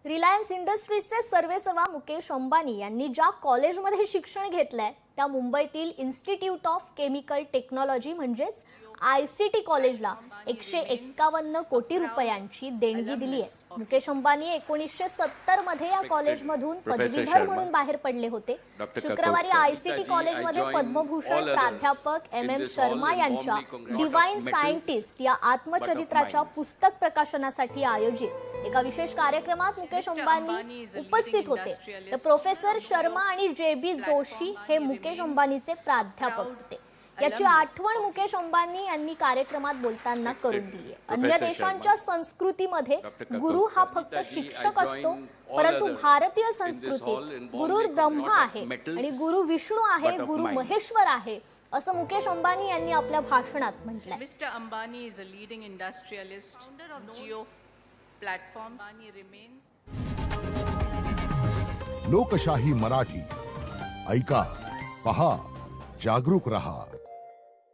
Reliance इंडस्ट्रीजचे सर्वेसर्वा मुकेश अंबानी यांनी ज्या कॉलेजमध्ये शिक्षण घेतलंय त्या मुंबईतील इन्स्टिट्यूट ऑफ केमिकल टेक्नॉलॉजी म्हणजेच ICT कॉलेजला 151 कोटी रुपयांची देणगी दिली आहे। मुकेश अंबानी 1970 मध्ये या कॉलेजमधून पदवीधर म्हणून बाहेर पडले होते। शुक्रवारी ICT कॉलेजमध्ये पद्मभूषण प्राध्यापक MM शर्मा यांच्या डिवाइन सायंटिस्ट या आत्मचरित्राच्या पुस्तक प्रकाशनासाठी आयोजित एका विशेष कार्यक्रमात मुकेश अंबानी उपस्थित होते। तर प्रोफेसर शर्मा आणि JB जोशी हे मुकेश अंबानीचे प्राध्यापक होते। याची आठवण मुकेश अंबानी यांनी कार्यक्रमात बोलताना करून दिली आहे। अन्य देशांच्या संस्कृतीमध्ये गुरु हा फक्त शिक्षक असतो, परंतु भारतीय संस्कृतीत गुरु ब्रह्मा आहे आणि गुरु विष्णू आहे, गुरु महेश्वर आहे, असं मुकेश अंबानी यांनी आपल्या भाषणात म्हटलंय। Mr. Ambani is a leading industrialist, founder of Jio platforms. Ambani remains लोकशाही मराठी ऐका, पहा, जागरूक रहा।